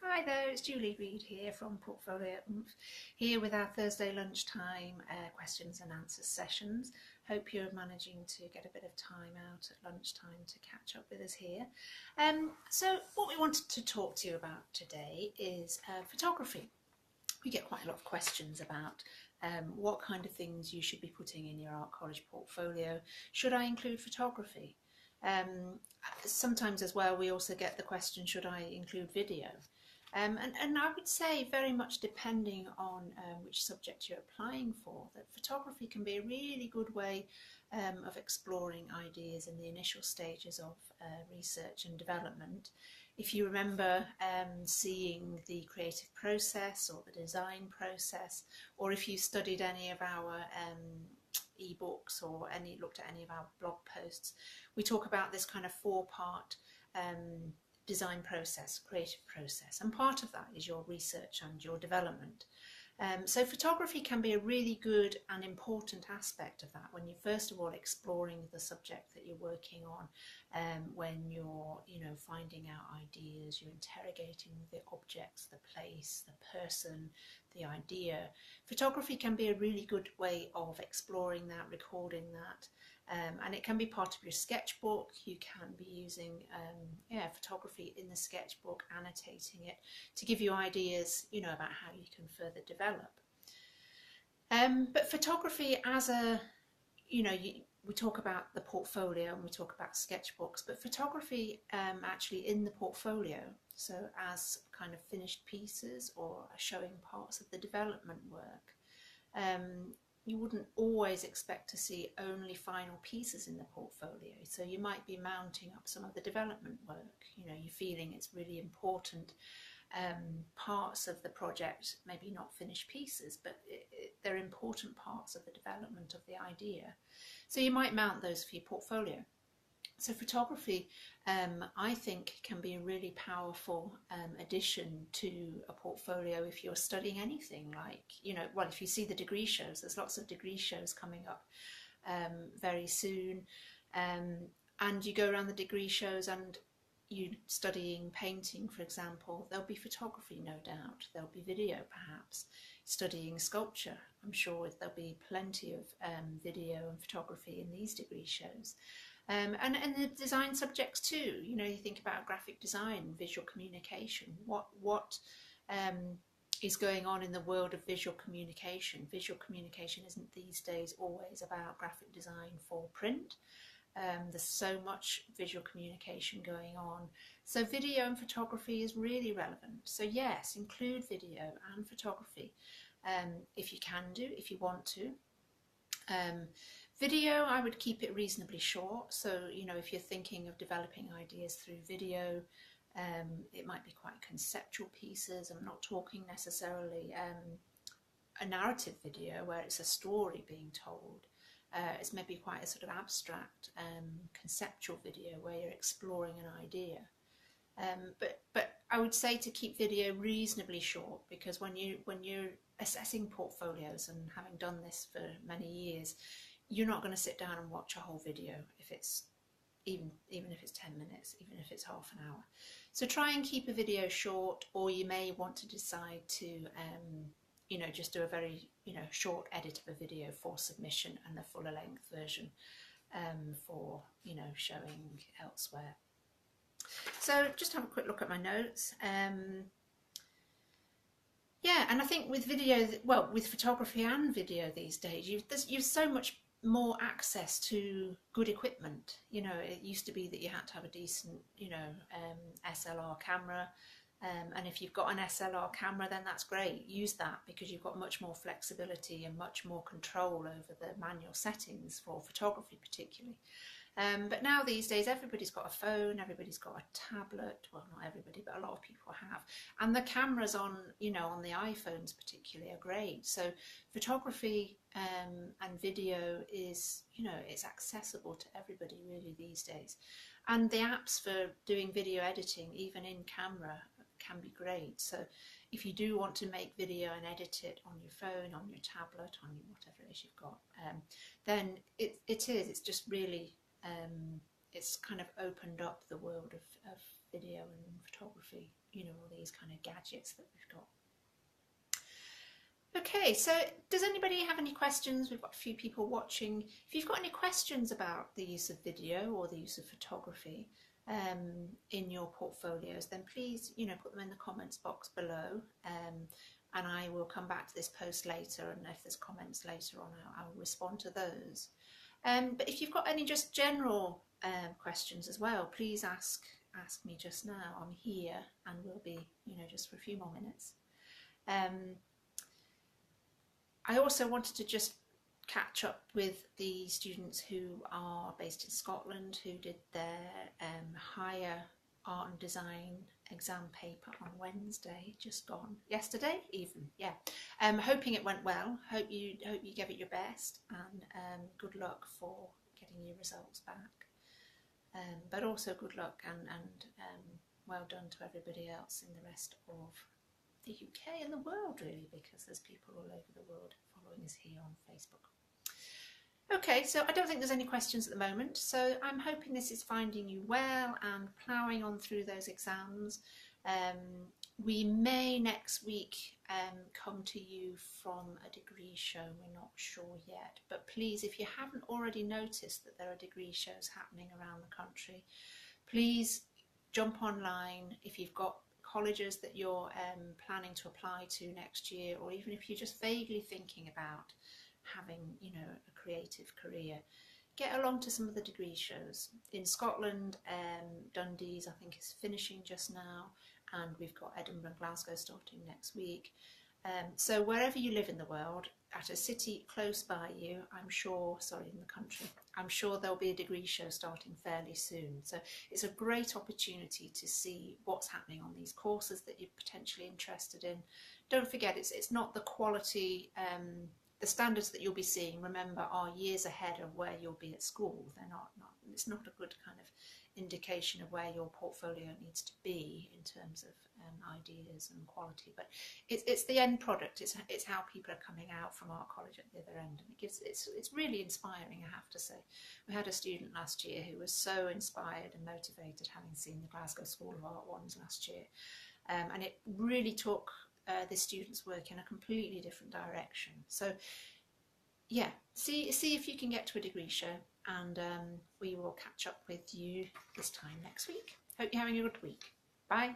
Hi there, it's Julie Reid here from Portfolio Oomph, here with our Thursday lunchtime questions and answers sessions. Hope you're managing to get a bit of time out at lunchtime to catch up with us here. So what we wanted to talk to you about today is photography. We get quite a lot of questions about what kind of things you should be putting in your art college portfolio. Should I include photography? Sometimes as well we also get the question, should I include video? And I would say, very much depending on which subject you're applying for, that photography can be a really good way of exploring ideas in the initial stages of research and development. If you remember seeing the creative process or the design process, or if you studied any of our ebooks or looked at any of our blog posts, we talk about this kind of four-part design process, creative process, and part of that is your research and your development. So photography can be a really good and important aspect of that when you're first of all exploring the subject that you're working on, when you're finding out ideas, you're interrogating the objects, the place, the person, the idea. Photography can be a really good way of exploring that, recording that. And it can be part of your sketchbook. You can be using photography in the sketchbook, annotating it to give you ideas, about how you can further develop. But photography as a, we talk about the portfolio and we talk about sketchbooks, but photography actually in the portfolio, so as kind of finished pieces or showing parts of the development work, you wouldn't always expect to see only final pieces in the portfolio. So you might be mounting up some of the development work, you're feeling it's really important parts of the project, maybe not finished pieces, but they're important parts of the development of the idea. So you might mount those for your portfolio. So photography, I think, can be a really powerful addition to a portfolio if you're studying anything like, well, if you see the degree shows, there's lots of degree shows coming up very soon. And you go around the degree shows and you studying painting, for example, there'll be photography, no doubt. There'll be video, perhaps. Studying sculpture, I'm sure there'll be plenty of video and photography in these degree shows. And the design subjects too, you think about graphic design, visual communication, what is going on in the world of visual communication. Visual communication isn't these days always about graphic design for print. There's so much visual communication going on. So video and photography is really relevant. So yes, include video and photography if you can do, if you want to. Video, I would keep it reasonably short. So, if you're thinking of developing ideas through video, it might be quite conceptual pieces. I'm not talking necessarily a narrative video where it's a story being told. It's maybe quite a sort of abstract conceptual video where you're exploring an idea. But I would say to keep video reasonably short, because when you're assessing portfolios, and having done this for many years, you're not going to sit down and watch a whole video if it's even if it's 10 minutes, even if it's half an hour. So try and keep a video short, or you may want to decide to just do a very short edit of a video for submission and a fuller length version for showing elsewhere. So just have a quick look at my notes. Yeah, and I think with video, well, with photography and video these days, you've so much more access to good equipment. It used to be that you had to have a decent, SLR camera. And if you've got an SLR camera, then that's great. Use that, because you've got much more flexibility and much more control over the manual settings for photography particularly. But now these days, everybody's got a phone, everybody's got a tablet. Well, not everybody, but a lot of people have. And the cameras on the iPhones particularly are great. So photography and video is, it's accessible to everybody really these days. And the apps for doing video editing, even in camera, can be great. So if you do want to make video and edit it on your phone, on your tablet, on whatever it is you've got, then it's just really, it's kind of opened up the world of video and photography you know, all these kind of gadgets that we've got. Okay, so does anybody have any questions? We've got a few people watching. If you've got any questions about the use of video or the use of photography in your portfolios, then please, you know, put them in the comments box below, and I will come back to this post later, and if there's comments later on, I'll respond to those. But if you've got any just general questions as well, please ask me just now. I'm here and we'll be, you know, just for a few more minutes. I also wanted to just catch up with the students who are based in Scotland, who did their higher art and design exam paper on Wednesday, just gone, yesterday even, yeah. Hoping it went well. Hope you gave it your best, and good luck for getting your results back. But also good luck and well done to everybody else in the rest of the UK and the world, really, because there's people all over the world following us here on Facebook. Okay, so I don't think there's any questions at the moment, so I'm hoping this is finding you well and ploughing on through those exams. We may next week come to you from a degree show, we're not sure yet, but please, if you haven't already noticed that there are degree shows happening around the country, please jump online. If you've got colleges that you're planning to apply to next year, or even if you're just vaguely thinking about having, you know, a creative career, get along to some of the degree shows. In Scotland, Dundee's I think is finishing just now, and we've got Edinburgh and Glasgow starting next week. So wherever you live in the world, at a city close by you, I'm sure, in the country, I'm sure there'll be a degree show starting fairly soon. So it's a great opportunity to see what's happening on these courses that you're potentially interested in. Don't forget, it's not the quality, the standards that you'll be seeing, remember, are years ahead of where you'll be at school. They're not it's not a good kind of indication of where your portfolio needs to be in terms of ideas and quality, but it's the end product. It's how people are coming out from art college at the other end, and it's really inspiring, I have to say. We had a student last year who was so inspired and motivated, having seen the Glasgow School of Art ones last year, and it really took the students' work in a completely different direction. So yeah, see if you can get to a degree show, and we will catch up with you this time next week. Hope you're having a good week. Bye.